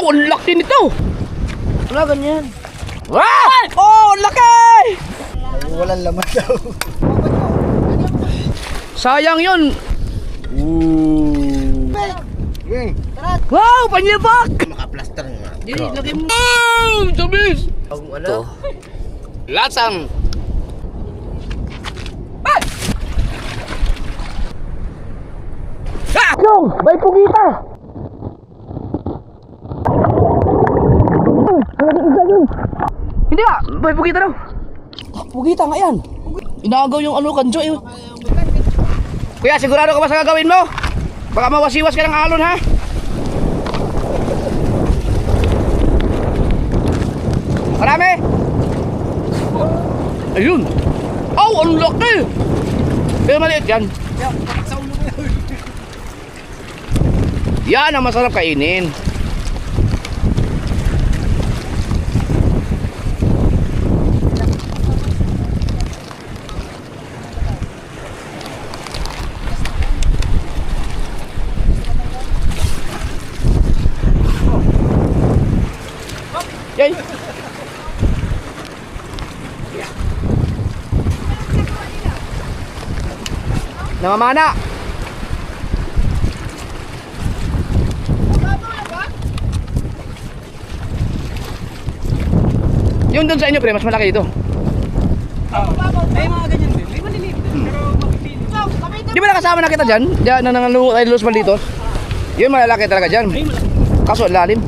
Wow, ang laki nito. Wala ganyan. Ah! Oh, ang laki! Walang laman daw. Sayang yun. Wow, panyabak! maka-plaster nga. Di, lagay mo. Oh, tamis! Ito. Lasang. Ah! Yung, may pugita. Hindi nga, may pugita daw. Pugita nga yan. Inaagaw yung ano, kanjo eh. Kuya, sigurado ka ba sa gagawin mo? Baka mawasiwas ka ng alon ha. Marami. Ayun. Oh, ang laki. Pero maliit yan. Yan ang masarap kainin. Yay. Namamana. Yung doon sa inyo pre, mas malaki ito. May mga ganyan din. May maliliit din. Pero makipili. Di ba nakasama na kita dyan? Diyan na nanganlungo tayo Los Malditos. Yun malalaki talaga dyan. Kaso ang lalim.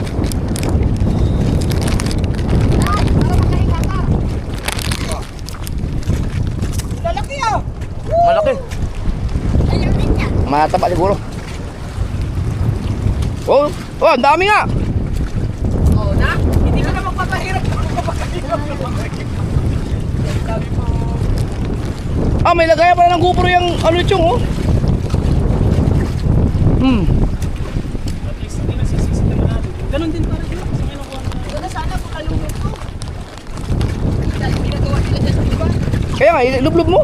Lalaki ah! Malaki. Mataba siguro. Oh, oh, ang dami nga. Oo na? Hindi ka na magpapahirap. Ah, may lagayan pala ng GoPro yung ano yung oh. At least hindi nasisisi naman natin. Ganon din para din. Kasi may nakuha na. Wala sana pakalunod ko. Ginagawa nila dyan sa iba. Kaya nga, ilublob mo.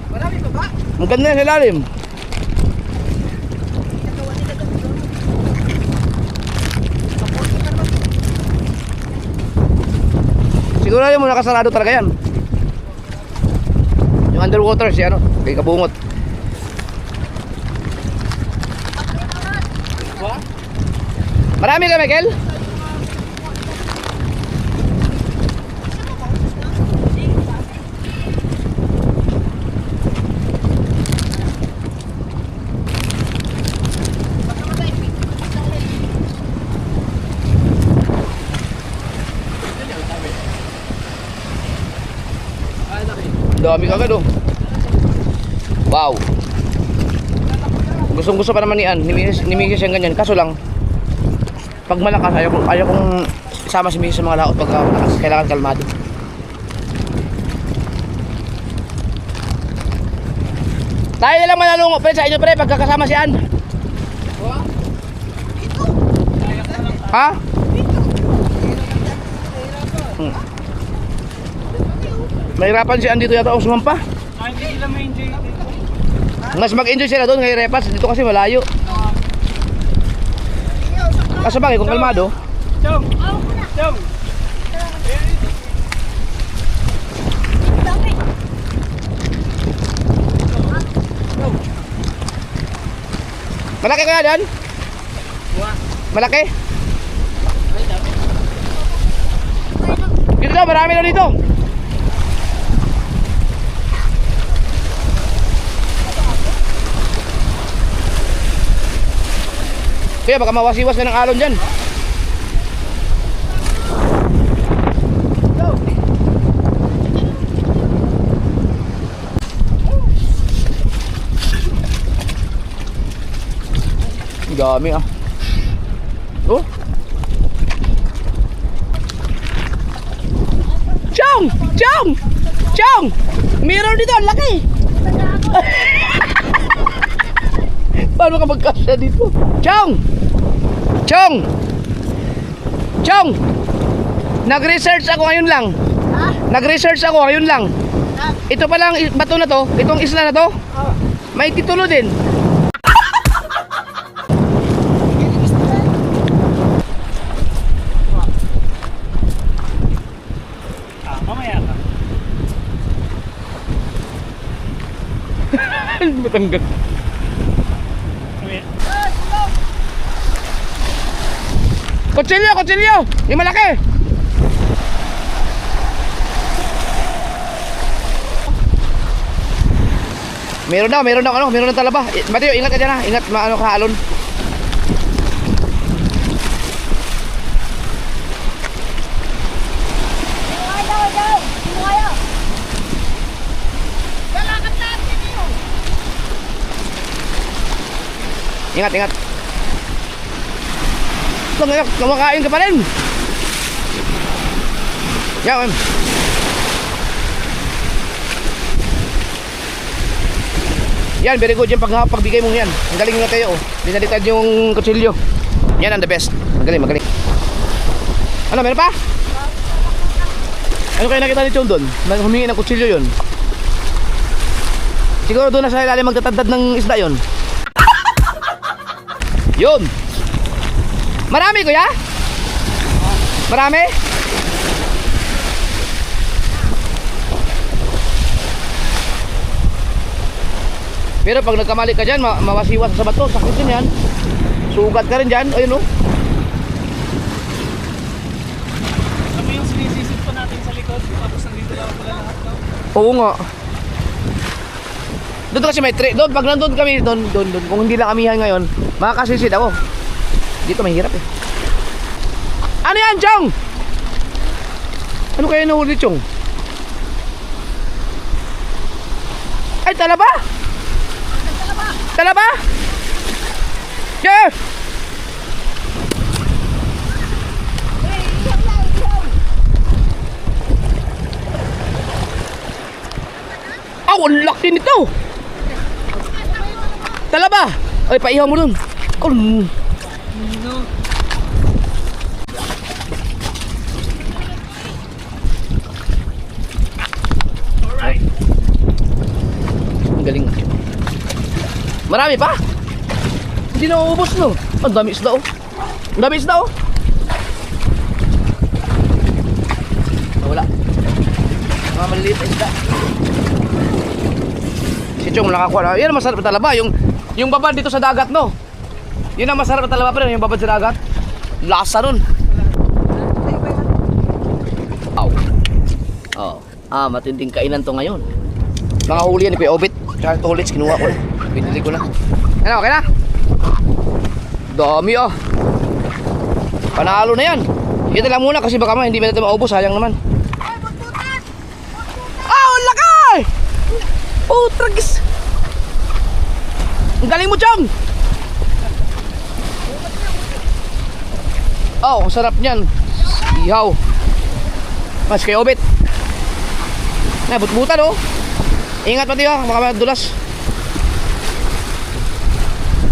Marami pa ba? Ang ganda na sa ilalim. Sigurado mo nakasarado talaga yan. Yung underwater si ano, kay kabungot. Marami ka, Michael? Dami kagad oh. Wow. Gustong gusto pa naman ni Ann, ni Mrs. yung ganyan. Kaso lang, pag malakas, ayaw kong isama si Mrs. sa mga laot pag malakas. Kailangan kalmado. Tayo na lang manalungo pre sa inyo pre pagkakasama si Ann. Ha? Mahirapan si Ann dito yata o sumampa. Ah, hindi nila ma-enjoy dito. Mas mag-enjoy sila doon kay Repas. Dito kasi malayo. Kaso bagay kung kalmado. Chong! Chong! Malaki kaya dyan? Malaki? Dito daw, marami na dito. Kaya baka mawasiwas ka ng alon dyan. Dami ah. Oh. Chong! Chong! Chong! Meron dito, ang laki. Paano ka magkasya dito? Chong! Chong! Chong! Nag-research ako ngayon lang. Nag-research ako ngayon lang. Ito palang bato na to, itong isla na to, may titulo din. Mamaya ka. Matanggal. Mamaya. Kutsilyo, kutsilyo! Yung malaki! Meron daw talaba. Mateo, ingat ka dyan ha. Ingat, maano ka alon. Ingat, ingat. Ngayon, kumakain ka pa rin. Yan, yan, very good yung pagbigay mong yan. Ang galing nga tayo, oh. Dinalitad yung kutsilyo. Yan ang the best. Magaling, magaling. Ano, meron pa? Ano kayo nakita ni Chong doon? Humingi ng kutsilyo yun. Siguro doon na sa ilalim magtatadad ng isda yun. Yun. Marami, kuya? Marami? Pero pag nagkamali ka dyan, mawasiwas sa bato. Sakit din yan. Sugat ka rin dyan. Ayun, oh. Alam mo yung sinisisip pa natin sa likod, tapos nandito lang pala lahat, no? Oo nga. Doon kasi may doon pag nandoon kami doon. Kung hindi lang amihan ngayon, makakasisid ako. Dito mahirap eh. Ano yan, Chong? Ano kaya nahuli, Chong? Ay, talaba? Talaba? Yeah! Aw, ang laki nito! Talaba! Ay, paihaw mo dun. Alright. Ang galing. Marami pa? Hindi na uubos, no? Ang dami isda, oh. Ang dami isda, oh. Wala. Mga maliliit na isda. Si Chong nakakuha na. Yan ang masarap na talaba. Yung babad dito sa dagat, no? Yun ang masarap na talaba pa rin. Yung babad sa dagat. Lasa nun. Aw. Oh. Matinding kainan to ngayon. Mga huli yan ni Kuya Obit. Tsaka ito hulits, kinuha ko na. Pinili ko na. Ano, okay na? Dami, oh. Panalo na yan. Kita lang muna kasi baka hindi natin maubos. Sayang naman. Ang laki! Oh, tragis. Ang galing mo, Chong. Oh, ang sarap niyan. Ihaw. Mas kay Obit. Na, but-butan, oh. Ingat pati, oh. Baka madulas.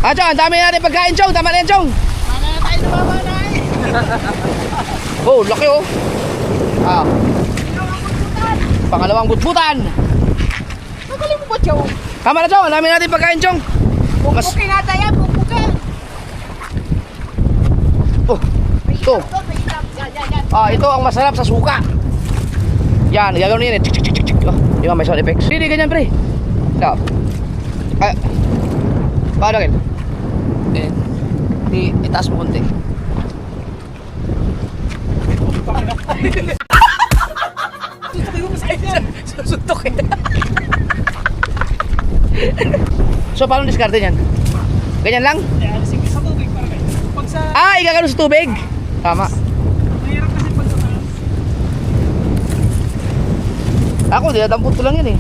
Chong, ang dami natin pagkain, Chong. Tama na yan, Chong. Mana na tayo nababanay. Oh, laki, oh. Pangalawang but-butan. Magaling mo ba, Chong? Tama na, Chong. Ang dami natin pagkain, Chong. Mas... Pupukin natin yan, pupukin. Oh, ito. Ito ang masarap sa suka. Yan, gagawin yan. Di ba may sound effects? Hindi ganyan, pre. Stop. Paano kin? Itaas mo konti. Susuntok eh. So, paano diskarte niyan? Ganyan lang? Sige, sa tubig para kayo. Pag sa... Igagano sa tubig? Tama. Mahirap kasi pag sa taas. Ako, dinadampot ko lang yan eh.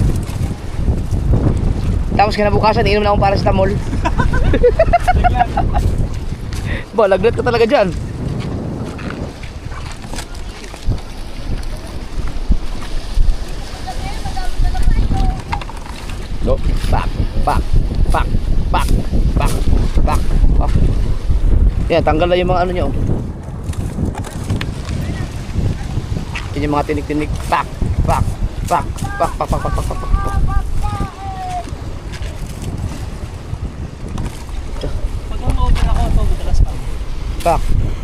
Tapos kinabukasan, inom na akong paracetamol. Ba, laglat ka talaga dyan. No, pak. Yan, tanggal na yung mga ano nyo. Yan yung mga tinik-tinik. Pak. Pak. Pak. Pag ma-open ako, ito, madalas pa.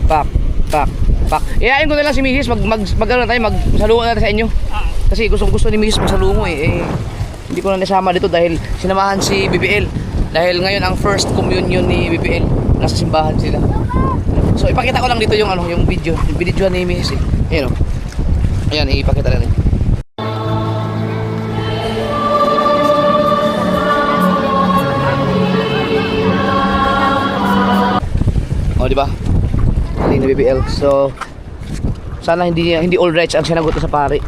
Pak. Iyain ko na lang si Mrs. Mag-ano na tayo, magsalungo na tayo sa inyo. Kasi gusto ni Mrs. magsalungo eh. Hindi ko na nasama dito dahil sinamahan si BBL. Dahil ngayon ang first communion ni BBL. Nasa simbahan sila. So ipakita ko lang dito yung yung video. Yung video ni Mrs. Ayan o. Ayan, ipakita natin. O, di ba? Galing na BBL. So, sana hindi all rights ang sinagot sa pare.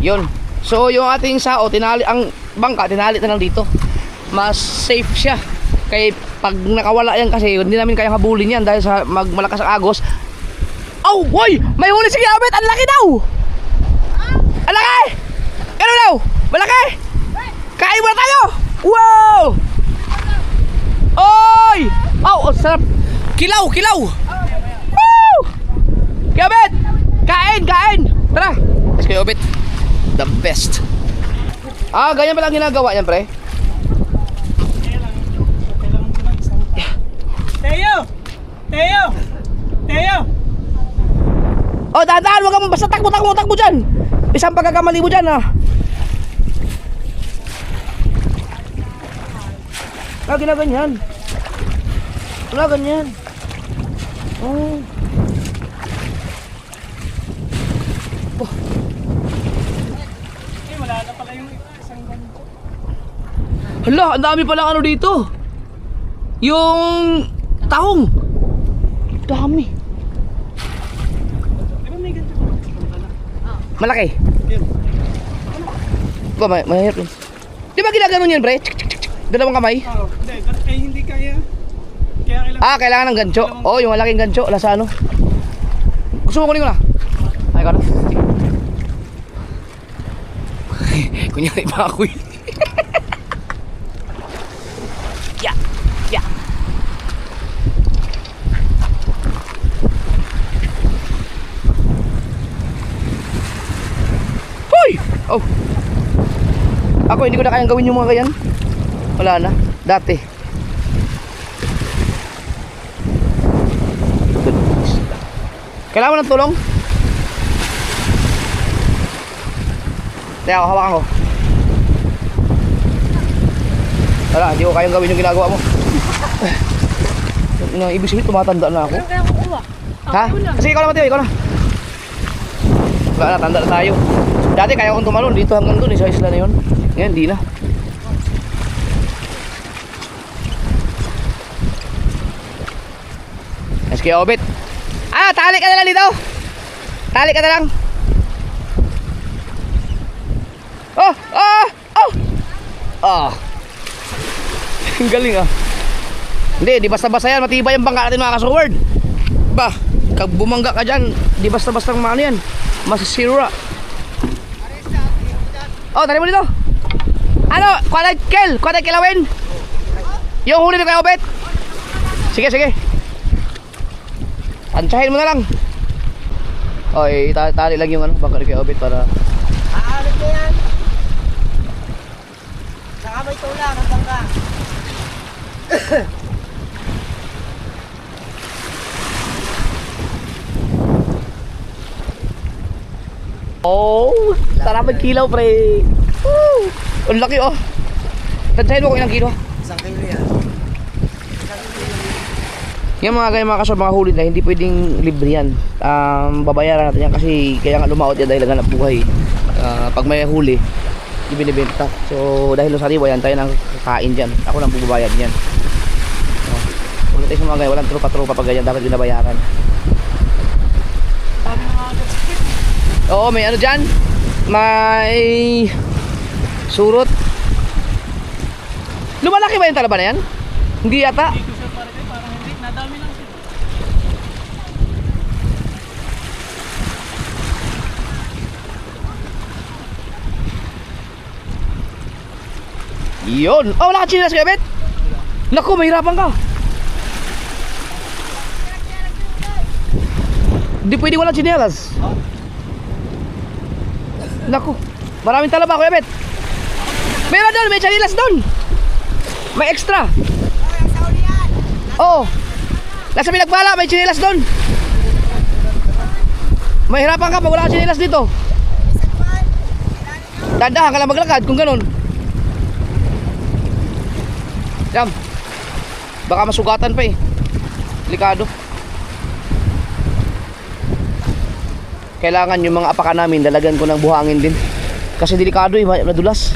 Yun. So, yung ating sao, ang bangka, tinali na lang dito. Mas safe siya. Kaya pag nakawala yan kasi, hindi namin kayang habulin yan dahil sa malakas ang agos. Oh, boy! May huli si Kiabet! Ang laki daw! Ang laki! Ano daw? Malaki! Kain muna tayo! Wow! Oy! Oh, sarap! Kilaw! Woo! Kiabet! Kain! Tara! Let's go, Kiabet. The best. Ganyan pala ang ginagawa niyan, pre. Teo! Oh, dahan-dahan, wag kang basta takbo dyan. Isang pagkakamali mo dyan, ha. Ginaganyan. Wala ganyan. Oh. Wala na pala yung isang ganito. Hala, ang dami palang ano dito. Yung tahong. Dami. Di ba may ganito? Malaki. Yun. Ba, mahirap yun. Di ba ginaganon yan, pre? Dalawang kamay. Hindi kaya. Kaya kailangan. Kailangan ng gancho. Oh, yung malaking gancho. Wala sa ano. Gusto mo kunin ko na? Ay, ka na. Kunyari pa ako eh. Yeah. Hoy! Oh. Ako hindi ko na kayang gawin yung mga ganyan. Wala na. Dati. Kailangan mo ng tulong? Kaya ako, hawakan ko. Wala, hindi ko kayang gawin yung ginagawa mo. Ibig sabihin, tumatanda na ako. Kaya kukuha. Ha? Kasi ikaw naman, Teo, ikaw na. Wala na, tanda na tayo. Dati kaya kong tumalon dito hanggang doon, sa isla na yun. Ngayon, di na. Let's go, Obit. Tali ka na lang dito. Tali ka na lang. Ang galing ah. Hindi basta-basta yan. Matibay ang bangka natin mga kasoward. Ba, kag bumangga ka dyan, di basta-basta ano yan. Masisira. Tali mo dito. Ano, kuwatay kilawin. Yung huli na kayo, Bet. Sige. Tansyahin mo na lang. Tali lang yung bangka ni kayo, Bet, para Aalit na yan. Saka may tula ng bangka. Sarap magkilaw, pre. Woo! Ang laki, oh. Tansyahin mo kung ilang kilo. 1 kilo yan. Yung mga ganyan mga kasor, mga huli na hindi pwedeng libre yan. Babayaran natin yan kasi kaya nga lumaot yan dahil naghanap buhay. Pag may huli, ibinibenta. So dahil sa riwa yan, tayo nang kakain dyan. Ako nang bubabayad yan. Ulit tayo sa mga ganyan, walang trupa-trupa pag ganyan, dapat binabayaran. Oo, may ano dyan. May surot. Lumalaki ba yung talaba na yan? Hindi yata. Hindi ko siya parang hindi. Nadami lang siya. Yun. Oh, wala ka chinelas kaya, Bet? Naku, mahirapan ka. Hindi pwede walang chinelas. Naku, maraming talaba, Kuya Bet. Meron doon, may chinelas doon. May extra. Oo. Nasa Pinagbala, may chinelas doon. Mahirapan ka pag wala ka chinelas dito. Dandahan ka lang maglakad kung ganun. Yan. Baka masugatan pa eh. Delikado. Kailangan yung mga apaka namin dalagan ko ng buhangin din. Kasi delikado eh, madulas.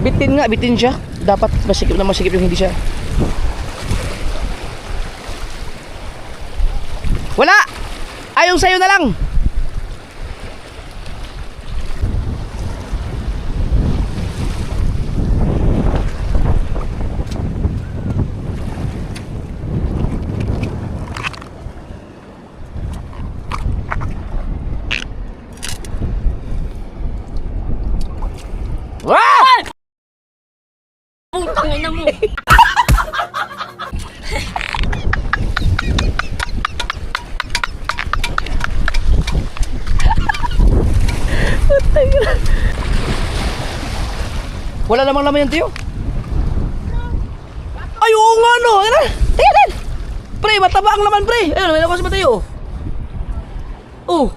Bitin siya. Dapat masikip na masikip yung hindi siya. Wala! Ayong sa'yo na lang. Wah! Putang ina mo. Wala namang laman yan, Tiyo. Ay, oo nga, no. Ano? Tingnan! Pre, mataba ang laman, pre. Ayun, may nakuha sa Mateo. Oh.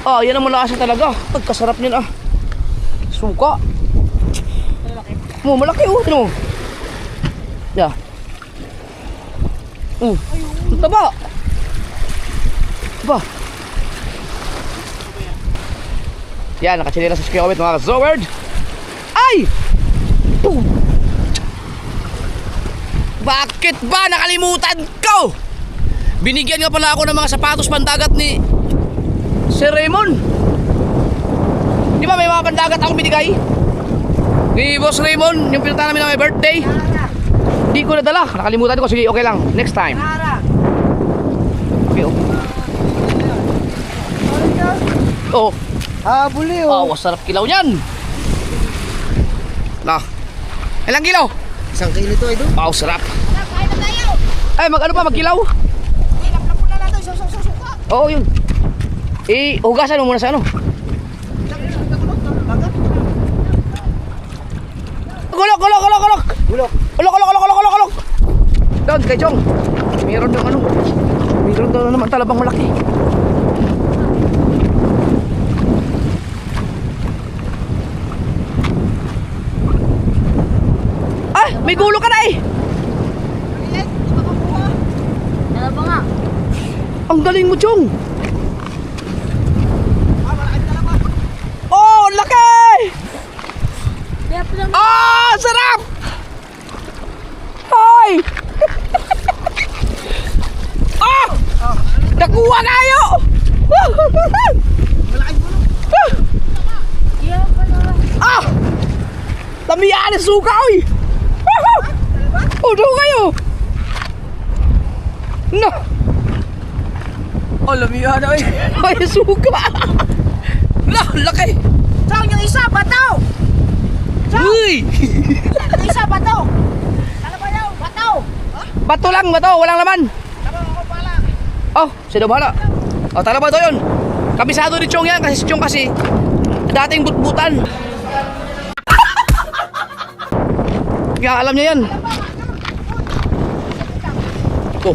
Ah, yan ang malasa talaga. Pagkasarap niyan, ah. Suka. Malaki, oh. Tignan mo. Yeah. Ang taba. Ba. Yan, nakachinelas sa Kuya Bet, mga ka-Zoward. Ay! Boom! Bakit ba nakalimutan ko? Binigyan nga pala ako ng mga sapatos pandagat ni Sir Raymond. Di ba may mga pandagat akong binigay? Ni Boss Raymond, yung pinunta namin na may birthday. Di ko nadala, nakalimutan ko. Sige, okay lang, next time. Okay, okay. Oh. Habuli Oh, sarap kilaw niyan. Nah. Ilang kilo? 1 kilo to, idol. Wow, sarap. Ay, mag-ano pa, magkilaw? Oo, yun. Hugasan mo muna sa ano. Gulok. Gulok. Doon, kay Chong. Meron doon ano. Meron doon naman talabang malaki. May gulo ka na eh. Ano ba nga? Ang galing mo, Chong. Oh, laki! Ah, sarap! Ay! Ah! Nakuha kayo! Ah! Tamiyan ang suka, oy! Udo kayo! No! Oh, lamihan na, oy! Ay, suka! No, laki! Chong, yung isa, bataw! Uy! Yung isa, bataw! Ano ba daw? Bataw! Bato lang, bato, walang laman. Tama, ako pala. Oh, sino bahala? Oh, tala ba ito yun? Kabisado ni Chong yan, kasi si Chong kasi dating butbutan. Kaya alam niya yan. Ito.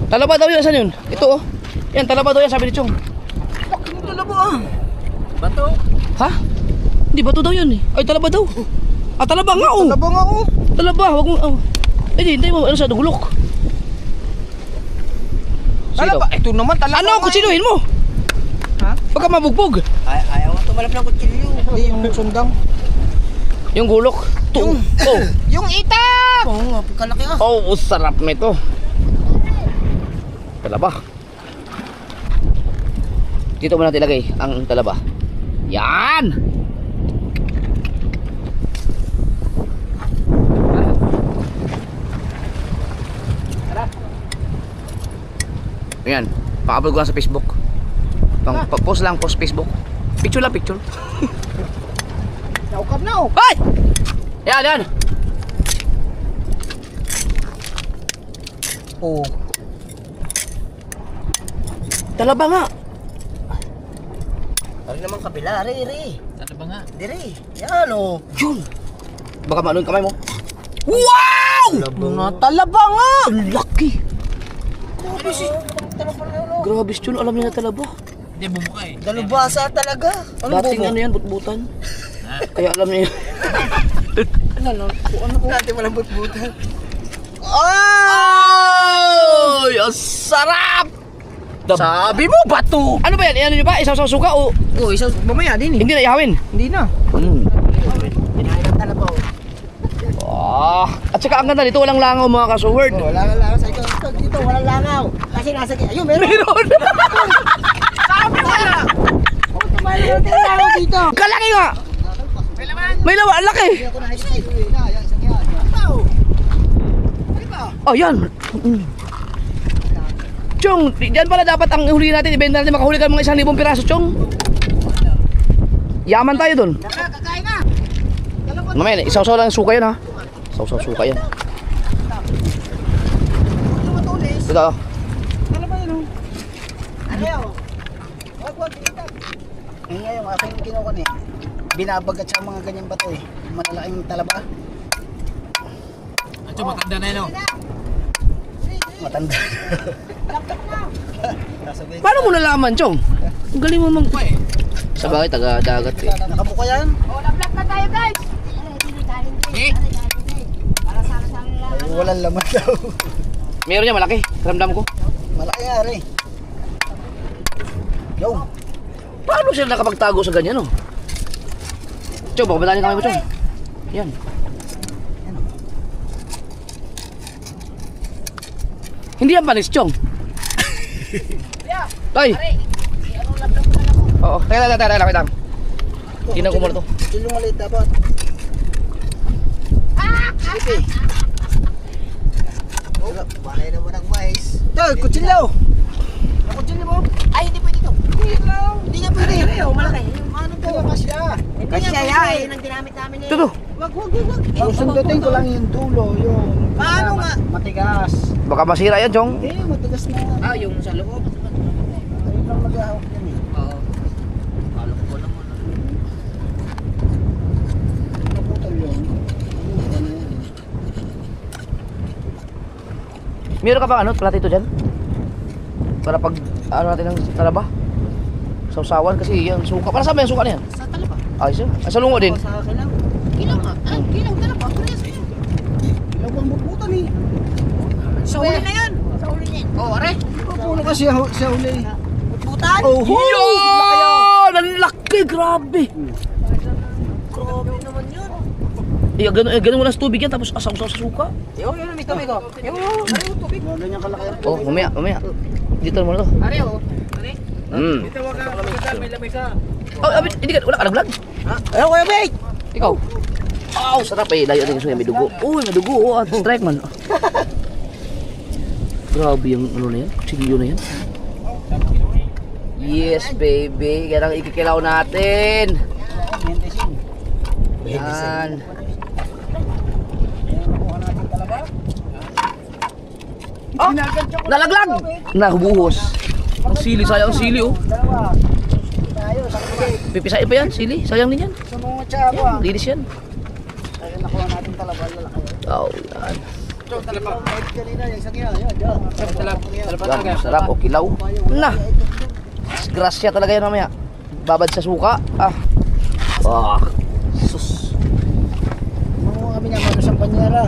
Talaba daw yun, saan yun? Ito oh. Yan, talaba daw yan, sabi ni Chong. Bato? Ha? Hindi, bato daw yun eh. Ay, talaba daw. Ah, talaba nga oh. Talaba nga oh. Talaba, wag mo. Oh. Eh, di, hintay mo. Ano sa dugulok? Talaba? Ito naman, talaba. Ano? Kutsiluhin mo. Ha? Baka mabugbog. Ayaw nga tumalap ng kutsilyo. Hindi, yung sundang. Yung gulok. Oh. Yung itak! Oo nga, pagkalaki ah. Oh, sarap nito. Talaba. Dito mo natin ilagay ang talaba. Yan! Ayan, pa-upload ko lang sa Facebook. Post lang, post Facebook. Picture lang, picture. Naukap na oh. Ay! Yan, yan. Oh. Talaba nga. Ari naman kabila, ari. Ano ba nga? Diri. Yan oh. Yun. Baka maano yung kamay mo. Wow! Natalaba nga. Ang laki. Grabe si. Grabe yun, alam niya na talaba. Hindi, bumuka eh. Dalubasa talaga. Ano Dating ano yan, butbutan. Kaya alam niya yun. Ano ko? Dati walang butbutan. Ay! Ang sarap! Sabi mo bato. Ano ba yan? Ano nyo ba? Isaw sa suka o? Oh, isa mamaya din eh. Hindi na ihawin. Hindi na. Kinain ng talaba oh. At saka ang ganda nito, walang langaw mga kasuword. Oh, wala langaw sa ito. Dito walang langaw. Kasi nasa ayun meron. Meron! Sabi ko na. Oh, tumayo natin langaw dito. Kalaki nga! May laman, ang laki! Ako na isa. Yan, isang yan. Tao. Ay ba? Oh, yan! Chong, diyan pala dapat ang huli natin, ibenta natin, makahuli ka ng mga 1,000 piraso, Chong. Yaman tayo dun. Kakain na. Mamaya, isaw-saw lang yung suka yan ha. Isaw-saw suka yan. Matulis. Ito. Ano ba yun? Ano yun? Wag dito. Ngayon, aking kinuha ni. Binabagat sa mga ganyang bato eh. Malalaking talaba. Acho, matanda na yun. Matanda. Paano mo nalaman, Chong? Ang galing mo mang... Sa bagay, taga-dagat eh. Nakabuka yan? Vlog na tayo, guys. Eh? Ay, walang laman daw. Meron niya, malaki. Ramdam ko. Malaki nga rin. Yo. Paano sila nakapagtago sa ganyan, no? Chong, baka badalin kami mo, Chong. Yan. Hindi yan panis, Chong. Tay! Oo, teka lang. Tingnan ko muna to. Ito yung maliit dapat. Sige. Oh, balay na mo ng mais. Ito, kutsilyo. Kutsilyo mo? Ay, hindi pwede ito. Hindi nga pwede. Ayaw, malaki. Ano to? Kasya. Kasya yan. Yun ang ginamit namin eh. Ito. Wag. Susundutin ko lang yung dulo, yung... Paano nga? Matigas. Baka masira yan, Chong. Hindi, matigas na. Ah, yung sa loob. Ayun lang mag-ahawak yan eh. Oo. Kala ko lang mo. Naputol yun. Ano yan? Meron ka bang ano, platito dyan? Para pag, ano natin ng talaba? Sausawan kasi yan, suka. Para saan ba yung suka na yan? Sa talaba. Ay, siya. Ay, sa lungo din. Sa akin lang. Kilang nga. Ah, kilang talaba. Parehas yun. Ilang bang bubutan eh. Sa huli na yun. Sa huli niya. Oo, are. Puno kasi siya uli. Butan. Oh, Yan! Ang laki! Grabe! Grabe naman yun. Ganun mo lang sa tubig yan, tapos asaw-saw sa suka. Yun, may tubig oh. Yun, tubig. Ganyan kalaki. Oh, mamaya. Dito mo na to. Are oh. Are. Tawag ka, may lamay ka. Oh, abit, hindi ka, wala ka nag-vlog? Ayun, Kuya Big! Ikaw? Wow, sarap eh. Layo din yung may dugo. Uy, may dugo. Oh, strike man. Grabe yung ano na yan. Silyo na yan. Yes, baby. Yan ang ikikilaw natin. Yan. Oh, nalaglag. Nahubuhos. Ang sili, sayang ang sili oh. Dalawa. Tayo, sakit. Pipisain pa yan, sili. Sayang din yan. Sumunod siya ako ah. Linis yan. Ayun, nakuha natin talaba. Lalaki. Oh, yan. Kahit kanina, yung isang yan. Yan, Yan, sarap o kilaw. Na. Grasya talaga yan mamaya. Babad sa suka. Sus. Mamuha kami niya, mga sampanyera.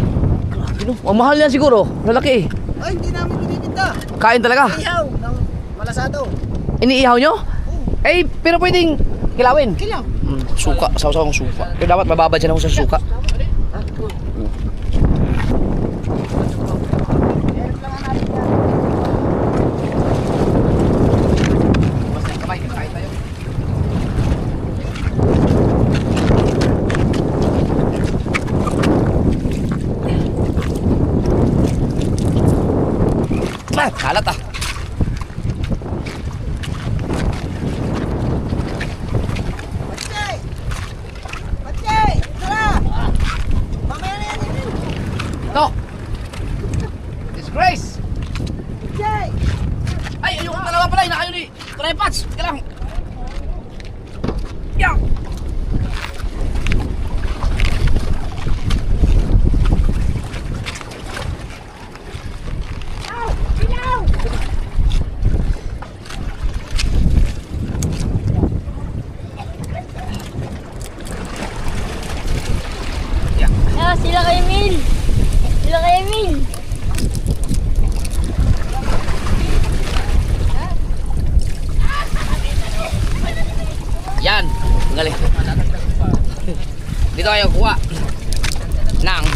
Grabe no. Ang mahal yan siguro. Lalaki eh. Ay, hindi namin binitinda. Kain talaga. Iyaw ng malasado. Iniihaw nyo? Eh, pero pwedeng kilawin. Kilaw. Suka, saw-saw ng suka. Pero dapat mababad siya na sa suka. Kalat ah. Aray, nakayo ni Tripats. Teka lang. Yan. Ah, sila kay Emil. Sila kay Emil. Yan. Ang galing. Dito kayo kuha. Nang.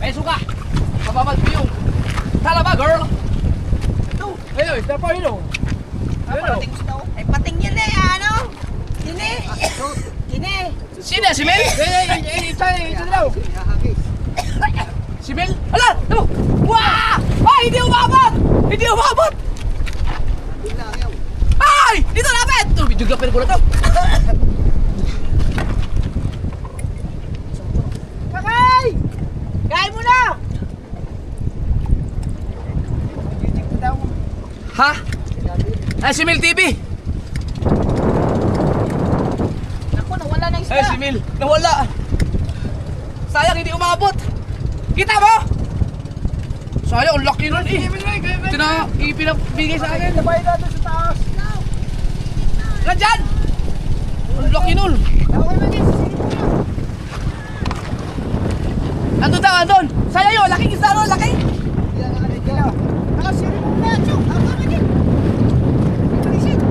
Ay, suka. Mababal ko yung. Tala ba, girl? Ito. Ayun, step pa yun. Ayun. Ay, pating yan eh, ano? Kine. Kine. Sino? Si Mel? Ito daw. Si Mel? Ala! Ito! Wah! Ay! Hindi umabot! Hindi umabot! Ay! Dito lapit! Ito, video grapper ko na to. Kakay! Kain mo na! Ha? Ay, si Mel TV! Ako, nawala na Ay, si Mel! Nawala! Sayang, hindi umabot! Kita mo? Sayang, ang laki nun eh! Ito na, ipinabigay sa akin! Sabay natin sa taas. Nandyan! Ang laki nun! Andun daw, andun! Sayang yun, laking isda nun, laki! Yan ang alit nila. Nakasiri mo na, Chok. Ako ka din. Palisin.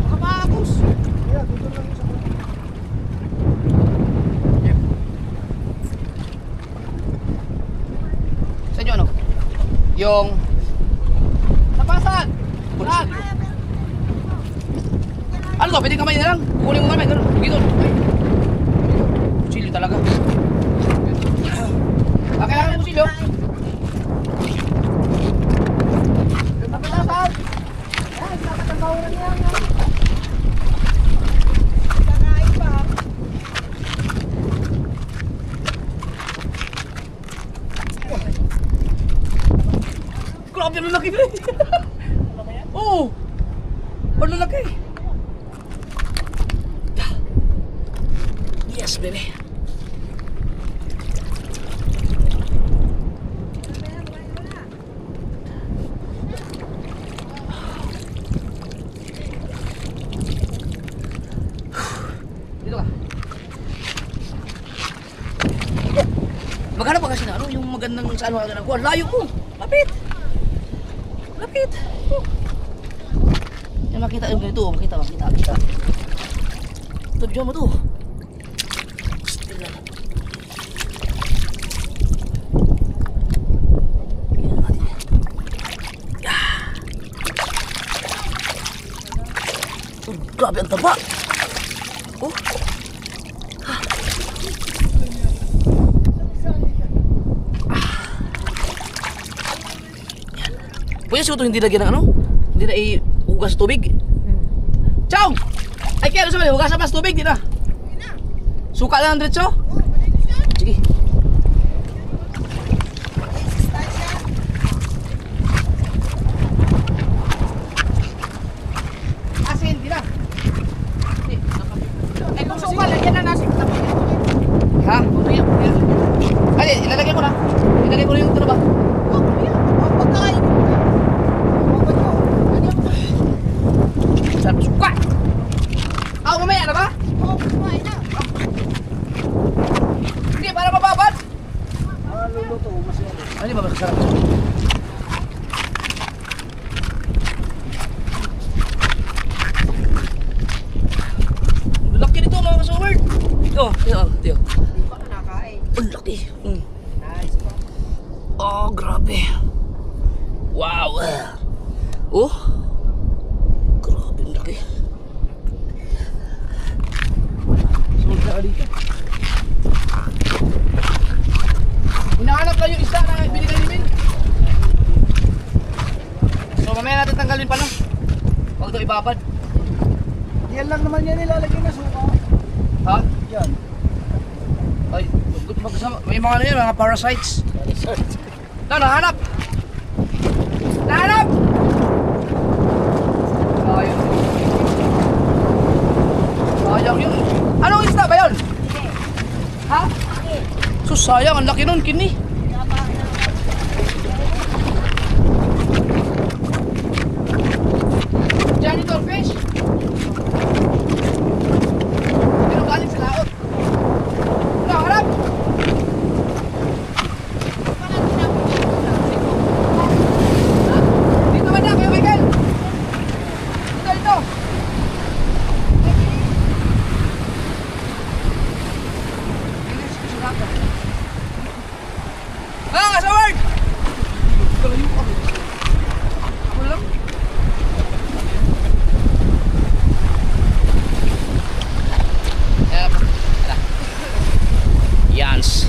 Baka maagos. Yan, dito lang yung sa Sa inyo ano? Yung... Napasan! Saan? Ano to? Pwede kamay na lang. Kukunin mo kamay. Ganun. Dito. Kusilyo talaga. Kailangan ng kusilyo. Napalasad! Ay, dapat ang bawuran niya. Kakain pa. Grabe ang laki ba? Oo! Ang laki! Yes, baby! Dito ka. Maghanap pa kasi na ano, yung magandang sa ano nakuha. Layo mo! Lapit! Lapit! Oh. Yan makita yung ganito, makita. Ito, bidyo mo to. Still lang. Tingnan natin. Oh, grabe ang taba! Oh! Pwede siguro hindi lagyan ng ano? Hindi na ihugas tubig. Chong! Ay kaya sabi, hugasan pa sa tubig, di na. Suka lang diretso? Sige. Asin, di na. Eh, kung sukal, lagyan na nasa tabi. Ha? Ay, ilalagay ko na. Ilalagay ko na yung ba? Oh, kuya. Oh, pagkain. Saan suka? Ako mamaya na ba? Oh, kumain na. Hindi, para mababad. Luluto, mas yan. Ano ba masarap? Laki nito mga kasaward. Ito. Hindi pa nakain. Ang laki. Nice pa. Oh, grabe. Wow. Oh. Grabe ang laki. Sulta ka dito. Hinahanap lang yung isa na binigay ni Min. So mamaya natin tanggalin pa lang. Huwag ito ibabad. Yan lang naman yan nilalagay na suka. Ha? Yan. Ay, good mag May mga ano yun, mga parasites. Nahanap! Nahanap! Sayang. Sayang yun. Anong isda ba yun? Ha? Sus, sayang. Ang laki nun, kini. Janitor fish. Pero galing sa laot. Nahanap! Dito ba na, Kuya Michael? Dito. Ah, sa word! Ako lang. Yans.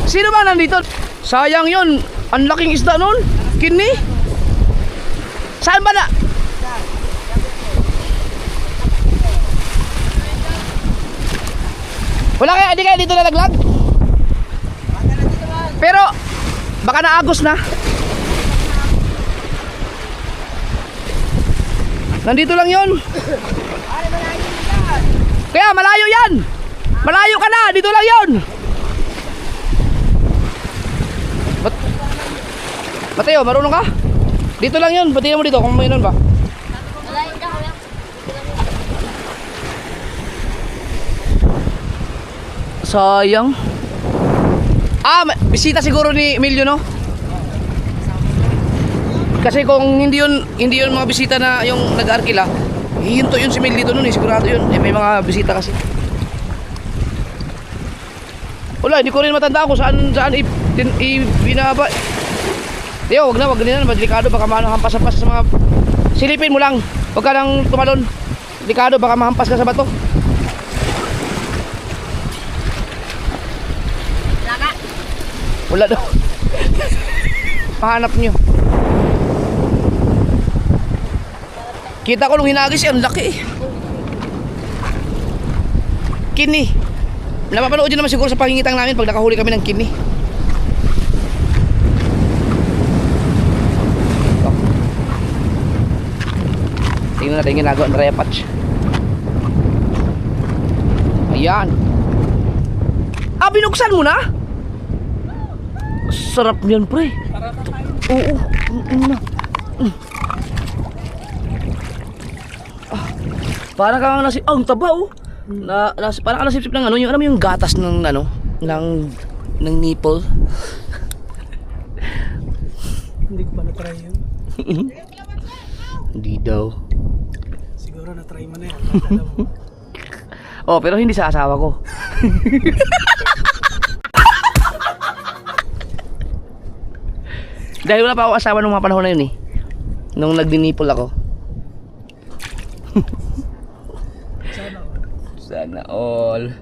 Sino ba nandito? Sayang yun. Ang laking isda nun. Kini. Saan ba na? Wala kaya, di kaya dito nalaglag? Pero, baka naagos na. Nandito lang yun. Kaya malayo yan. Malayo ka na, dito lang yun. Mateo, marunong ka? Dito lang yun, patingin mo dito kung mayroon ba. Sayang. Ah, bisita siguro ni Emilio, no? Kasi kung hindi yun mga bisita na yung nag-arkila, hihinto yun si Mel dito nun eh, sigurado yun. Eh, may mga bisita kasi. Wala, hindi ko rin matandaan kung saan binaba. Yo, wag na ganyan, delikado, baka mahampas-hampas sa mga. Silipin mo lang, wag ka nang tumalon. Delikado, baka mahampas ka sa bato. Wala daw. Pahanap nyo. Kita ko nung hinagis, ang laki eh. Kini. Napapanood nyo naman siguro sa pangingitang namin pag nakahuli kami ng kini. Tingnan natin yung ginagawa ng repatch. Ayan. Ah, binuksan mo na? Sarap niyan, pre. Oo. Parang kang nasip, ang taba oh. Parang kang nasip ng ano, yung alam mo yung gatas ng ano, ng nipple. Hindi ko pa na-try yun. Hindi daw. Siguro na-try mo na yan. Oh, pero hindi sa asawa ko. Dahil wala pa ako asawa nung mga panahon na yun eh. Nung nagdinipol ako. Sana all.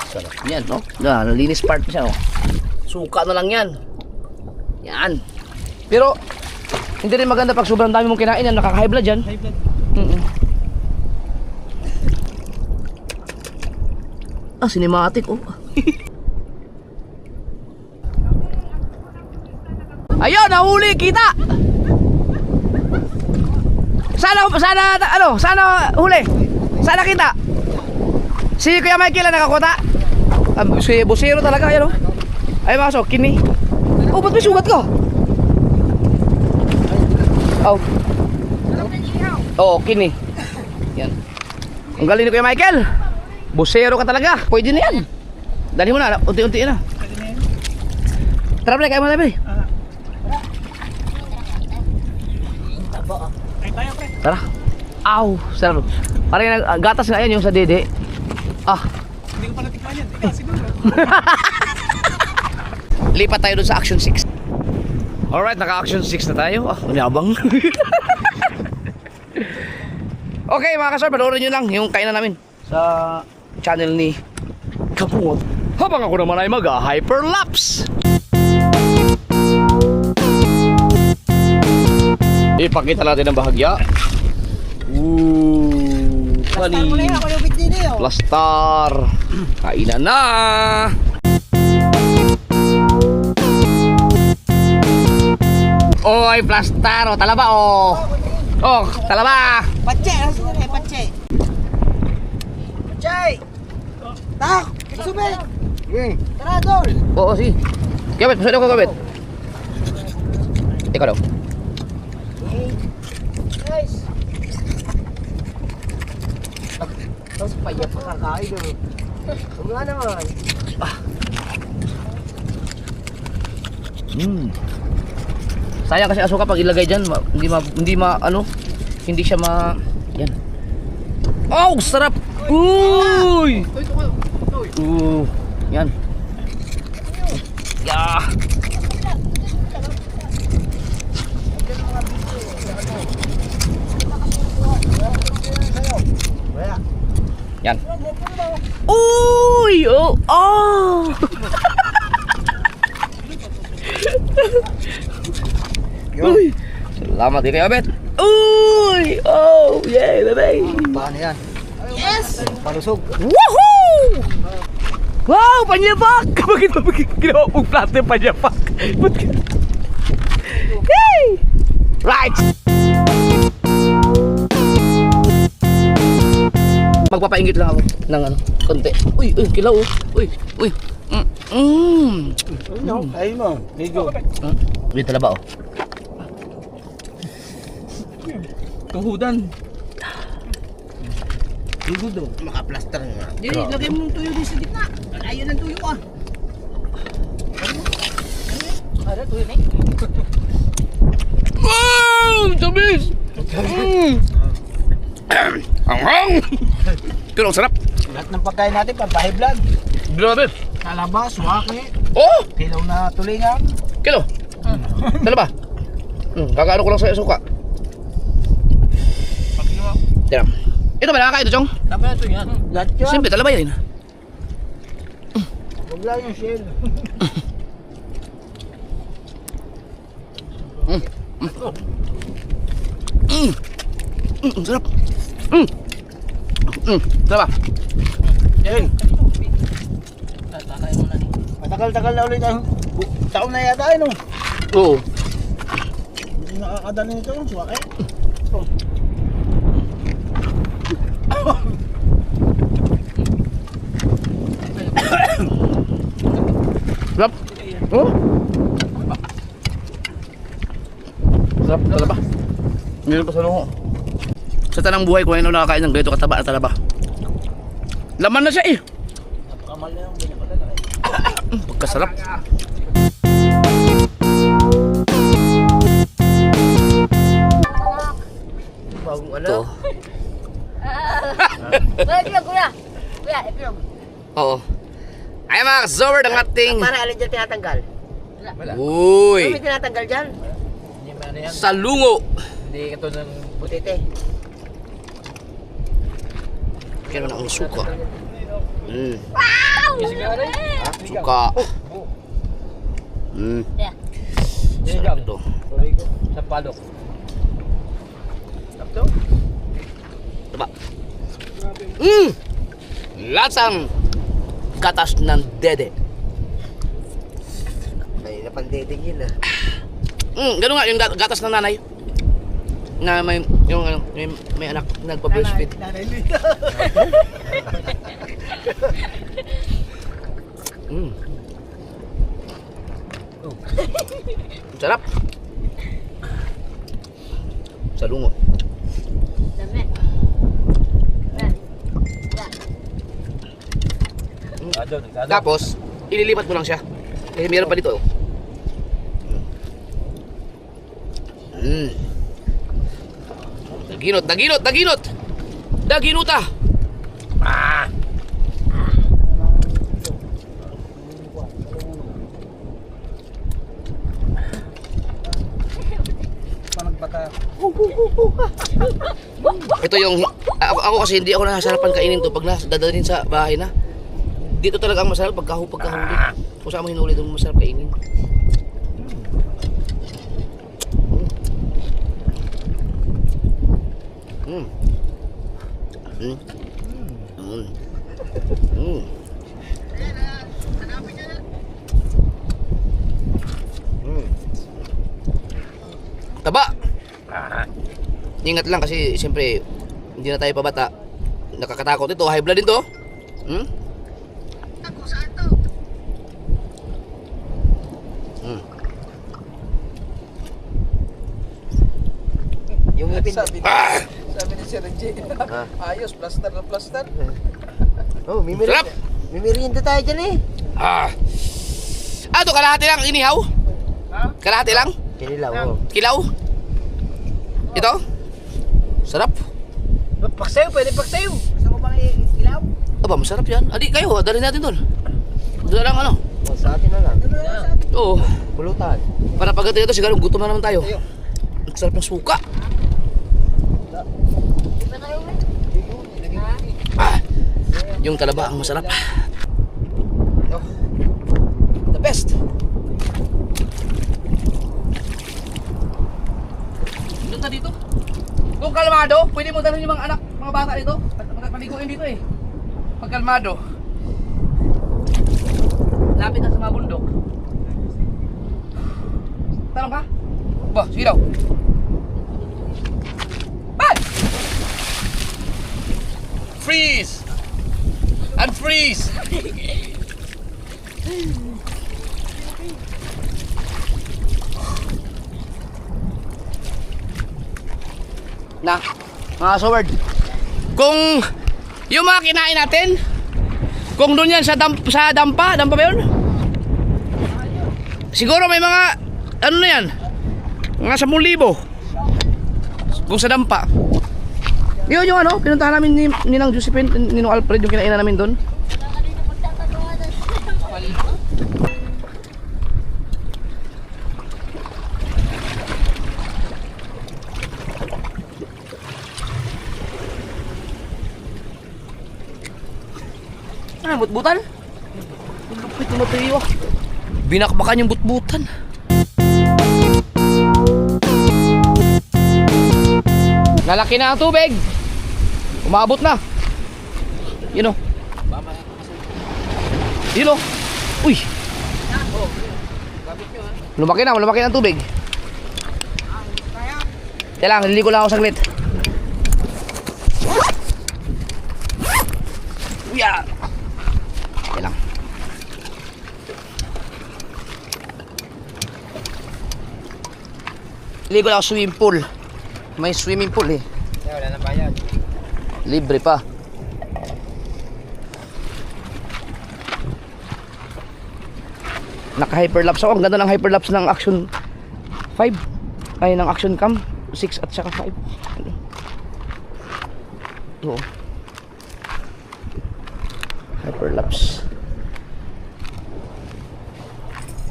Sarap yan, no? Nalinis part siya, no? Suka na lang yan. Yan. Pero, hindi rin maganda pag sobrang dami mong kinain yan. Nakaka-high blood yan. High blood. Ah, cinematic, oh. Ayun, nahuli, kita. Sana huli. Sana kita. Si Kuya Michael na nakakuta. Si busero talaga, ayun, oh. Ay, masok, kini. Oh, ba't may sugat ko? Oh. Oo, kini. Yan. Ang galing ni Kuya Michael. Busero ka talaga. Pwede na yan. Dali mo na, unti-unti na. Tara, pre, kaya mo na, pre. Tara. Aw, sarap. Parang gatas nga yan yung sa dede. Ah. Hindi ko pa natikman yan. Ikaw siguro. Lipat tayo dun sa Action 6. Alright, naka-Action 6 na tayo. Ah, manyabang. Okay mga kasar, panoorin nyo lang yung kainan namin sa channel ni Kapungot. Habang ako naman ay mag-hyperlapse. Ipakita natin ang bahagya. ni. Tama na yan, ako yung bit din eh. Plastar. Kainan na. Oy, plastar. O, talaba o. Oh, talaba. Patse, ano sila eh, patse. Patse! Tak! Sube! Tara, Dol! Oo, si. Gabit, masyado ko gabit. Ikaw daw. Guys! Tapos payap pa kakain doon. Huwag nga naman. Sayang kasi asuka pag ilagay diyan, hindi siya yan. Oh, sarap. Uy. Yan. Ya. Yan. Uy, oh. Oh. Uy. Salamat kay Abet. Uy! Oh, yeah, baby. Paano yan? Yes! Palusog. Woohoo! Wow, panyapak! Bakit ba ginawa mong plato yung panyapak? Hey! Right! Magpapaingit lang ako ng konti. Uy, kilaw oh. Uy. Ayun mo, ligo. Dito na ba oh? Tuhudan. Ligo daw. Makaplaster nga. Hindi, lagay mo yung tuyo din sa gitna. Ayaw ng tuyo ko ah. Ano, tuyo na eh? Wow! Tamis! Ang pero ang sarap. Lahat ng pagkain natin, pampahe vlog. Grabe. Kalabas, waki, Oh! kilaw na tulingan. Kilo. Dala ba? Kakaano ko lang sa suka. Tira. Ito ba nakakain ito, Chong? Dapat ito yan. Lahat yan. Siyempre, dala ba yan? Huwag lang yung shell. Sarap. Dala ba? Shell. Tatakain mo na ni. Matagal-tagal na ulit ang taon na yata no. Oo. Hindi nakakadala nito, waki. Sarap. Oh. Sarap, talaba. Meron pa sa lungo. Sa tanang buhay ko, ngayon nakakain ng ganito kataba na talaba. Laman na siya eh. Napakamal na yung binapadala eh. Pagkasarap. Bagong Ito. Itlog, kuya. Kuya, itlog. Oo. Ay mga ka-zower ng ating... Para alin dyan tinatanggal? Uy! May tinatanggal dyan? Hindi man ano yan. Sa lungo. Hindi ito ng Butite. Kaya na ang suka. Wow! Suka. Yeah. Sarap ito. sa palok. Ito? Diba? Lasang gatas ng dede. May napandeding yun ah. Ganun nga yung gatas ng nanay. Na may yung may anak nagpa-breastfeed. Sarap. Sa lungo. Dami. Tapos, ililipat mo lang siya. Kasi meron pa dito. Daginot, daginot, daginot! Daginuta! Ah! Ito yung ako kasi hindi ako nasarapan kainin to pag dadalhin sa bahay na. Dito talaga ang masarap pagkahuli. Kung saan mo hinuli doon masarap kainin. Hmm. Hmm. Taba. Ingat lang kasi siyempre hindi na tayo pabata. Nakakatakot ito, high blood din to. Hmm? Hmm. Yung ipin. Sabi Sabi ni Sir J. Ayos, plaster na plaster. Oh, Sarap! may merienda tayo dyan eh. Ah. Ito kalahati lang inihaw? Kalahati lang? Kinilaw, oh. Kilaw? Ito? Sarap. Paksayo, pwede paksayo. Gusto mo bang ilaw? Aba, masarap yan. Adi kayo, dalhin natin doon. Doon lang ano. Oh, sa atin na lang. Oo. Pulutan. Para pagdating ito, siguro gutom na naman tayo. Ang sarap ng suka. Ah, yung talaba ang masarap. The best. Doon ta dito. Kung kalmado, pwede mo dalhin yung mga anak, mga bata dito. Paliguin dito eh. Pag kalmado. Lapit na sa mga bundok. Tanong ka? Ba, sige daw. Ay! Freeze! And freeze! Na, mga sword. Kung yung mga kinain natin, kung doon yan sa dampa ba yun? Siguro may mga, ano na yan? Mga 10,000. Kung sa dampa. Yun yung ano, pinuntahan namin ni Ninang Josephine, Ninong Alfred, yung kinainan namin doon. Ano, butbutan? Lupit yung materiyo. Binakbakan yung butbutan. Lalaki na ang tubig. Umabot na. Yun o. Yun o. Uy. Lumaki na ang tubig. Kaya lang, niligo lang ako saglit. Uya. Kaya lang. Niligo lang ako swimming pool. May swimming pool eh. Wala nang bayad. Libre pa. Naka-hyperlapse ako. Ang ganda ng hyperlapse ng Action 5. Ay, ng Action Cam 6 at saka 5. Oo. Hyperlapse.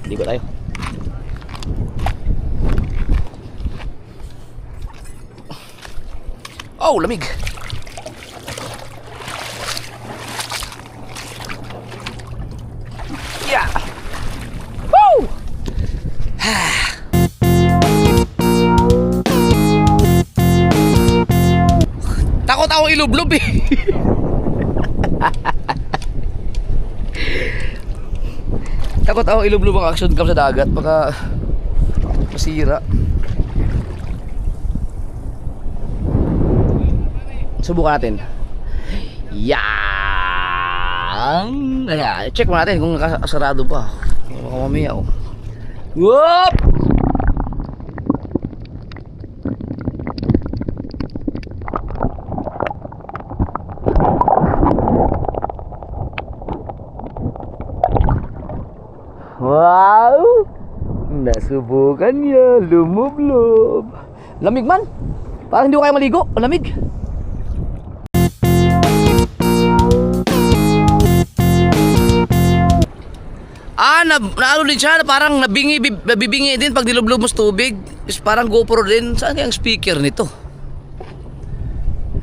Hindi ba tayo? Oh, lamig. Yeah. Woo! Takot ako ilublob eh. Takot ako ilublob ang Action Cam sa dagat, baka masira. Subukan natin. Yang! Ayan, check mo natin kung nakasarado pa. Baka mamaya oh. Whoop! Wow! Nasubukan niya, lumublob. Lamig man. Parang hindi ko kaya maligo. Lamig. Naano din siya, parang nabibingi din pag nilublob mo sa tubig. Is parang GoPro din. Saan yung speaker nito?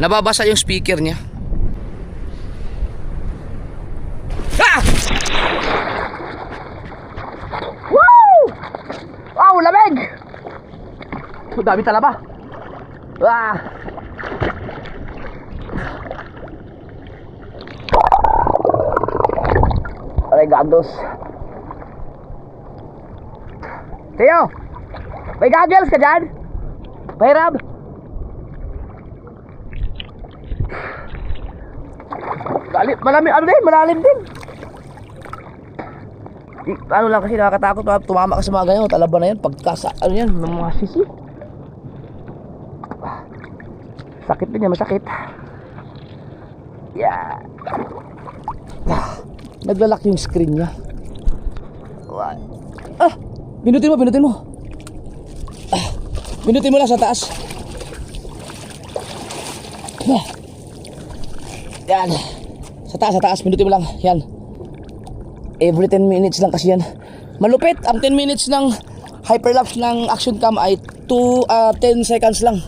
Nababasa yung speaker niya. Ah! Woo! Wow, lamig! Dami talaba. Ah! Barbados. Teo, may goggles ka dyan? Pahiram. Malalim din. Ano lang kasi nakakatakot, tumama ka sa mga ganyan, talaba na yan, pagkasa, ano yan, mga sisi. Sakit din yan, masakit. Yeah. Naglalak yung screen niya. Binutin mo. Binutin mo lang sa taas. Yan. Sa taas, binutin mo lang. Yan. Every 10 minutes lang kasi yan. Malupit. Ang 10 minutes ng hyperlapse ng action cam ay 10 seconds lang.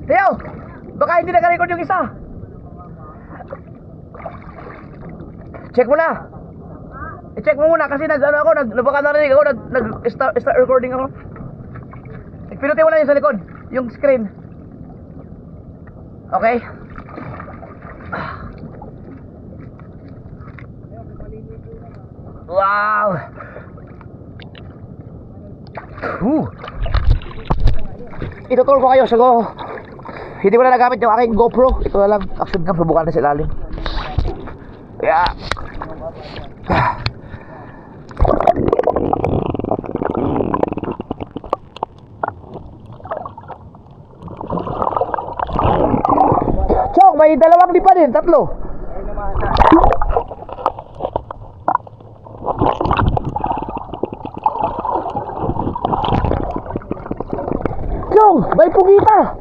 Teo! Baka hindi naka-record yung isa. Check mo na. I-check mo muna kasi baka narinig ako, nag-start recording ako. Pinutin mo lang yung sa likod, yung screen. Okay? Wow! Itutur ko kayo, hindi ko na nagamit yung aking GoPro. Ito na lang, action cam, subukan na sa ilalim. Yeah. Chong, may dalawang lipa din, 3. Chong, may pugita.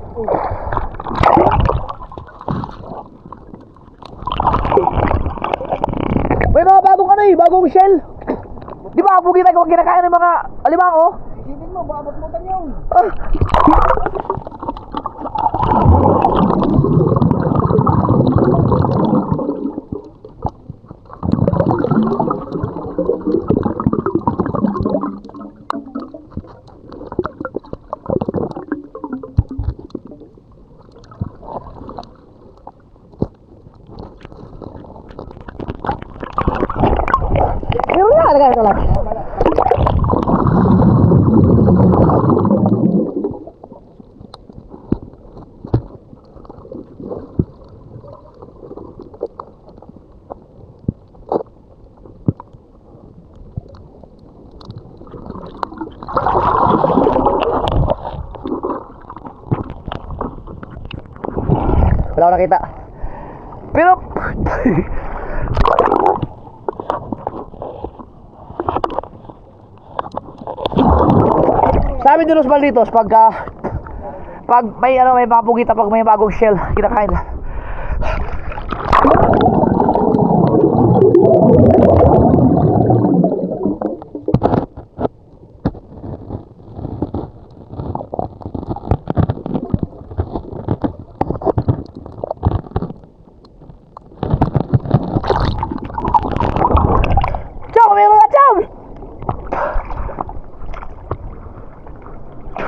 May mga bagong shell. Di ba ang pugita kung kinakain ng mga alimango? Isipin mo, babot mo tanyong. Wala ko nakita. Pero sa amin dun sa Malditos, pag may mga pugita, pag may bagong shell, kinakain.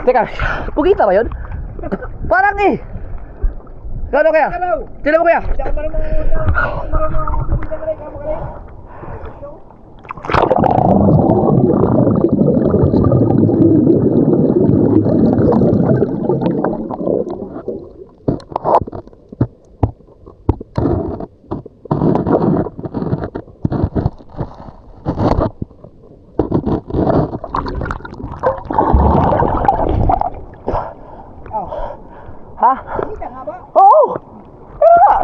Teka, pugita ba yun? Parang Gano kaya? Tila mo kaya? Ha? Kita nga ba? Oo! Kaya!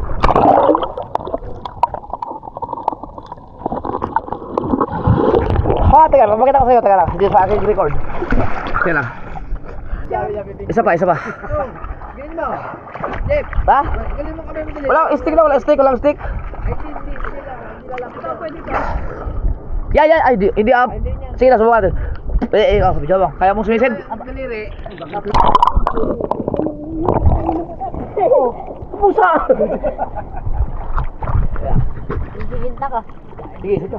Teka lang, papakita ko sa'yo, teka lang. Hindi sa aking record. Teka lang. Isa pa. Ganyan mo. Jeff, Ha? galing mo kami madali. Walang stick. Ay, hindi lang. Hindi lalapit. Pwede ka. Ay, hindi sige na, subukan natin. Bidyo mo. Kaya mong sumisid? Ang daliri. Pusa! Sisinta ka. Sige, sige.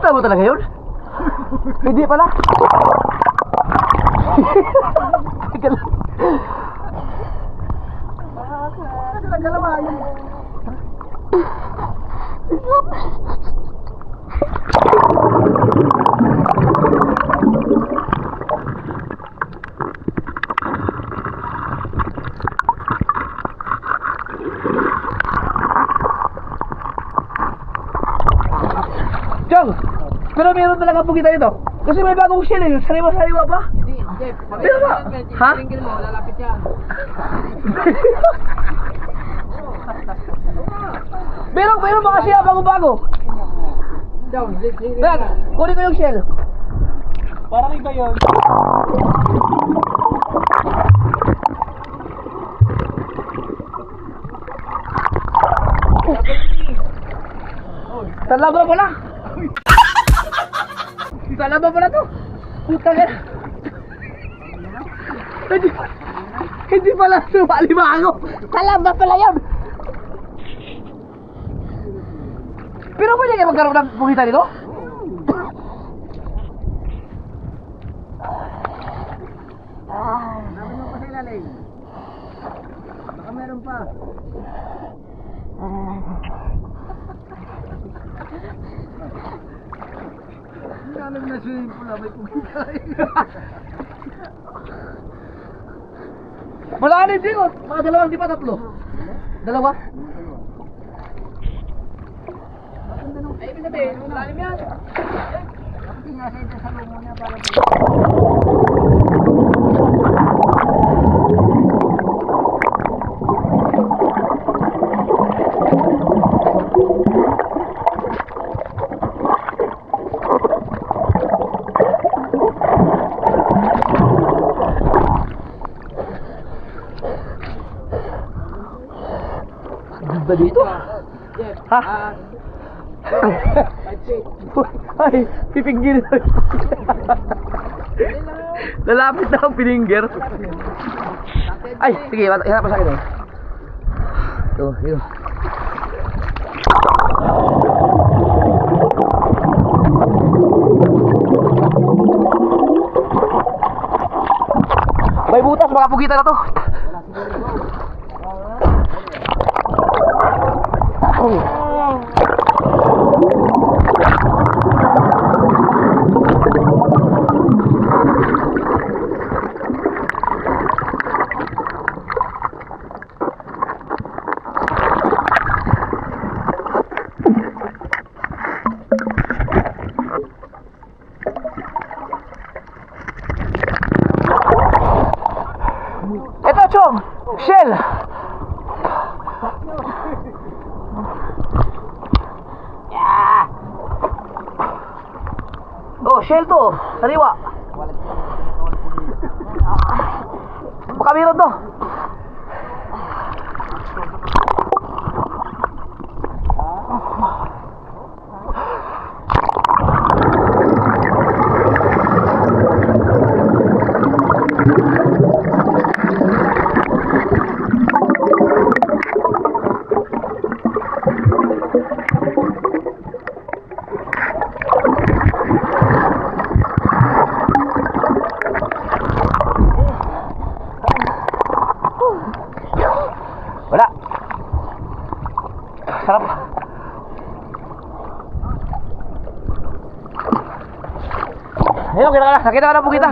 Nakita mo talaga yun? Hindi pala. Teka lang. Chong! Pero meron talaga po kita dito. Kasi may bagong shell eh. Sariwa-sariwa pa. Pero ba? Ha? mo, lalapit yan. Meron ba kasi bago-bago? Dad, kunin ko yung shell. Parang iba yun. Talaba pala. Talaba pala to. Puta ka. Hindi pala sumalimango. Talaba pala yun. Pero pwede kayo magkaroon ng pungita dito? Sabi mo pa sa ilalim. Baka meron pa. Ilalim na swimming pool, may pumunta. Malalim din oh. Mga dalawang di pa tatlo. Dalawa? Ay, ibig sabihin, malalim yan. Dapat nga sa ito sa lumo na para Ganda dito. Ha? Ay, pipinggir. Lalapit na ang piningger. Ay, sige, hirap pa sa akin eh. Ito. May butas, makapugita na to. Ito, Chong! Shell! Oh, shell to. Sariwa. Baka meron to. Wala. Sarap. Ayun, kita ka na. Nakita ka na po kita.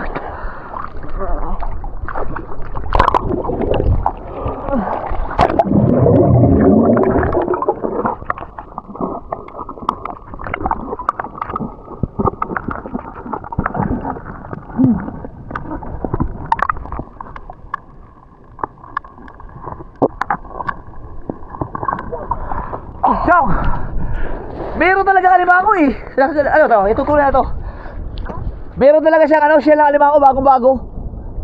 Chong! Meron talaga kalimango eh. Ano to? Itutuloy na to. Meron talaga siyang shell na kalimango bagong bago.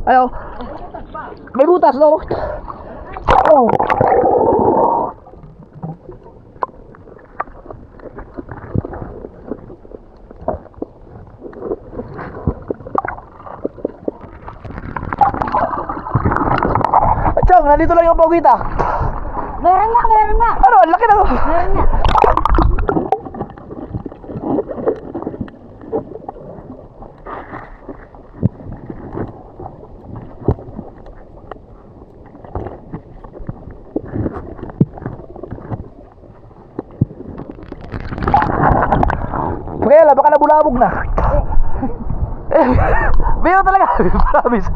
Ano? May butas no? Oh. Chong, nandito lang yung pagkita. Meron nga. Ano? Ang laki na. Meron nga. pasabog na. Meron talaga. Promise.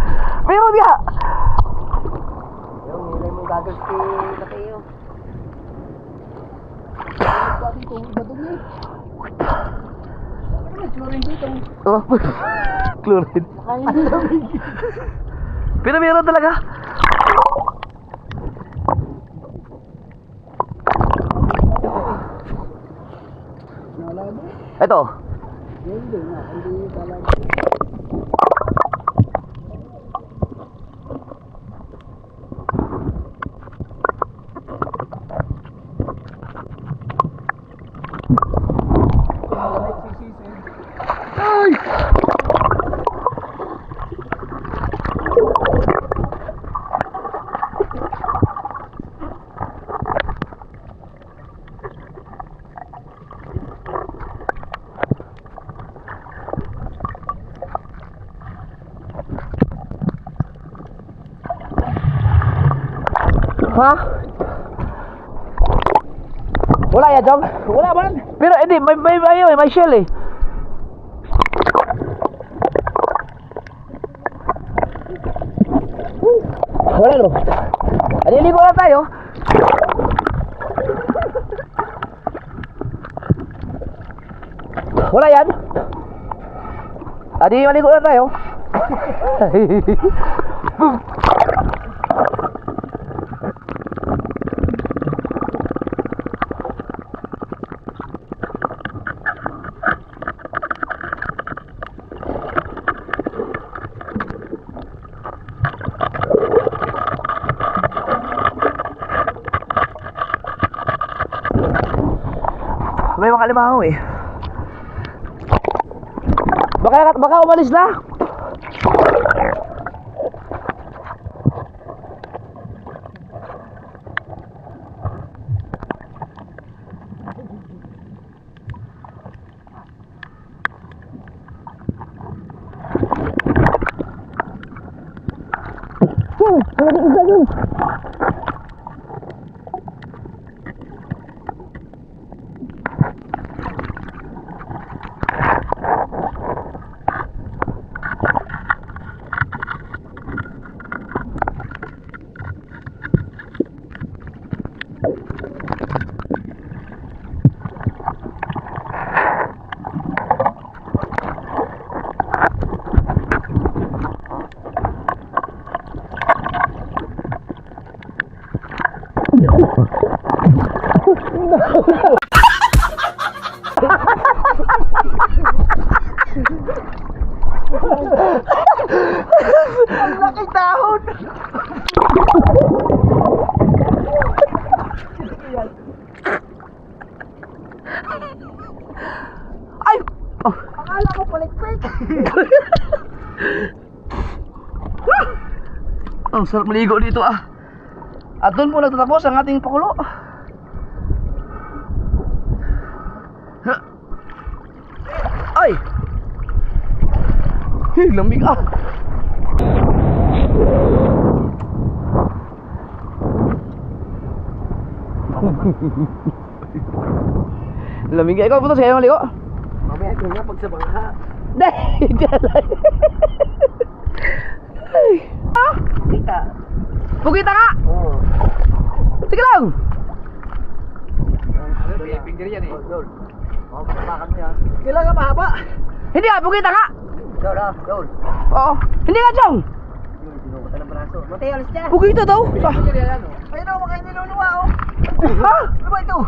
Meron nga. Yung nilay mo gagas kay Mateo. Oh, chlorine. Pero meron talaga. Ito. Ay! Ha? Wala ya, Jong? Wala man. Pero hindi, may shell eh. Wala no. Aliligo na tayo. Wala yan. Adi, maligo na tayo. May mga limahaw eh. Baka umalis na. Ang laki dahon. Ay! Oh. Akala ko palikpik. Ang sarap maligo dito ah. At doon po nagtatapos ang ating pakulo. Ay! Lamig ah. Lamig. Ikaw puto sa'yo maligo? Mamaya ko nga pag sa bangka. Hindi alay. Ah! Kita. Pugita ka! Oo. Sige lang! Finger yan eh. Yun. Oo, matapakan mo yan. Kailangan mahaba. Hindi ka, pugita ka! Yun ah, yun. Oo. Hindi ka, Chong! Yun, tinukot ng braso. Mateo, alis dyan. Pugita daw! Sa... Ayun ako, kayo niluluwa oh. Ha? Ano ba ito?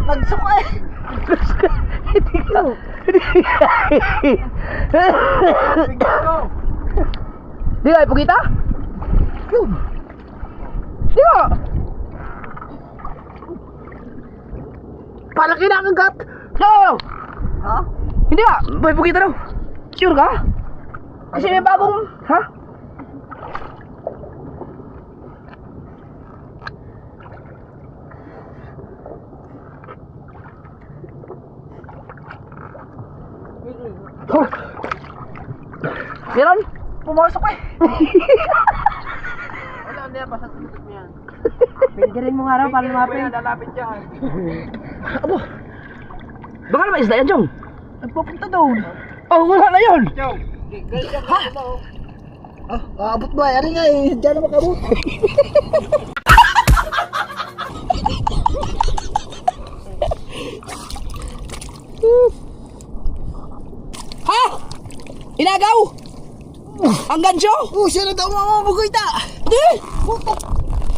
Nagsuka eh. Hindi ka. Hindi ka, pugita? Yun. Hindi ka! Palaki na ang gat. No! Ha? Hindi ka! May pugita daw! Sure ka? Kasi may bagong... Ha? Oh. Meron? Pumasok eh. Wala, hindi yan. Basta tumitot mo yan. Pindirin mo nga raw para lumapin. Lalapit yan. Abo! Baka naman isda yan, Chong! Nagpapunta doon. Oh, wala na yun. Aabot ba? Ano nga eh, diyan na makabot. Ha? Inagaw? Ang gancho? Siya na daw mamabugay ta. Di!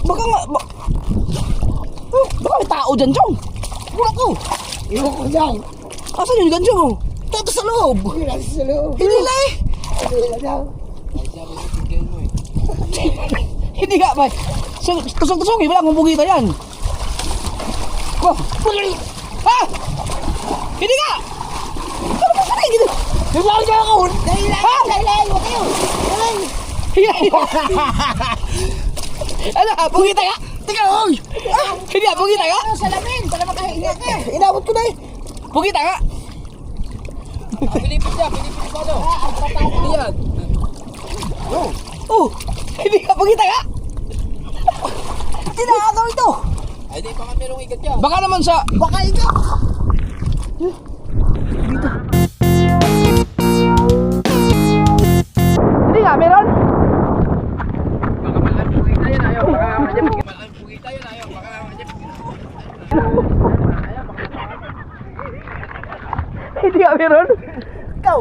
Baka nga... Baka may tao dyan, Chong. Wala ko. Iwan ko dyan. Asan yung gancho mo? Toto sa loob. Sa loob. Hindi na eh. Hindi nga ba? Tusong-tusong eh, wala akong bugita yan. Oh, ha? Hindi nga! Ano ba sanay gito? Naglaw niya ako. Ha? Huwag kayo. Ano ka? Bugita ka? Teka, oy. Hindi nga, bugita ka? Salamin, para makahinga ka. Inabot ko na eh. Bugita ka? Pilipit siya, pilipit pa daw. Hindi yan. Oh, hindi ka, bugita ka? Tinakagaw ito. Ay, di pa nga merong ikat yan. Baka naman sa... Baka ikaw. Hindi nga, meron? Baka malang pugita yan, ayaw. Baka malang pugita yan, ayaw. Baka Hindi nga, meron? Ikaw.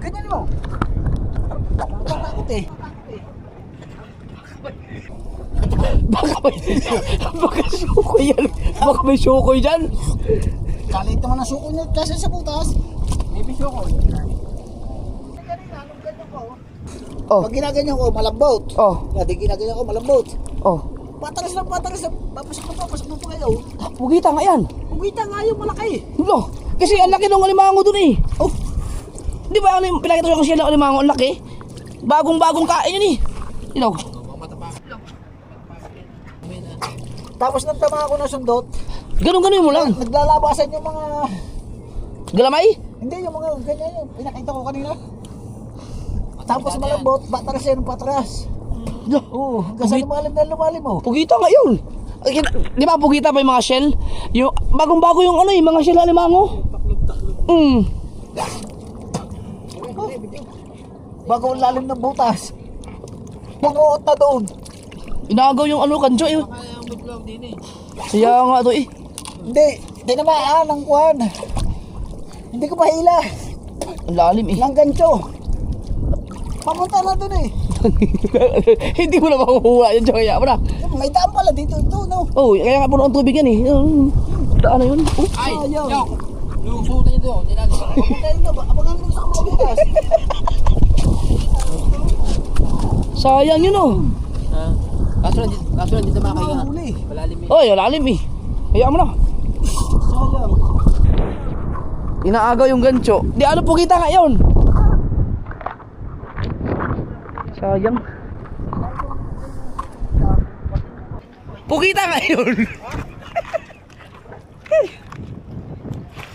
Ganyan mo. Takot eh. Baka sukoy yan. Baka may sukoy dyan. Kalit naman ang suko niya kasi sa butas. May bisyo ko. Oh, Pag ginaganyan ko, malambot. oh, Hindi ginaganyan ko, malambot. oh. Patalas lang. Papasok mo pa kayo. Bugita nga yan. Pugita nga yung malaki. No, kasi ang laki ng alimango dun eh. Oh, di ba ano yung pinakita ko kasi ng alimango, ang laki? Bagong kain yun eh. You know, Tapos nang tama ako na sundot, ganun mo lang. naglalabasan yung mga... Galamay? Hindi, yung mga ganyan yun. Pinakita ko kanina. Tapos malambot, patras yan, patras. No, Oo, hanggang sa lumalim mo. pugita nga yun. Di ba pugita pa yung mga shell? Yung bagong-bago yung ano eh, mga shell na alimango. Bago ang lalim ng butas. Panguot na doon. Inagaw yung ano, kanjo eh. Kaya nga to eh. Hindi, tinamaan ang kuhan. Hindi ko mahila. Ang lalim eh. Lang gancho. Pamunta na doon eh. Hindi mo na makukuha yun, kaya mo na. May daan pala dito, ito, no? Oh, kaya nga puno ang tubig yan eh. Daan na yun. Oh. ay, Ayaw. yo. Lusutan niyo doon. Hindi natin. Pamunta dito, abangan mo sa mga butas. Sayang yun oh. Kaso lang dito makahinga. Huli. Malalim eh. Oy, lalim eh. Kaya mo na. Sayang. Inaagaw yung gancho. Di ano pugita nga yun. Sayang. Pugita nga yun.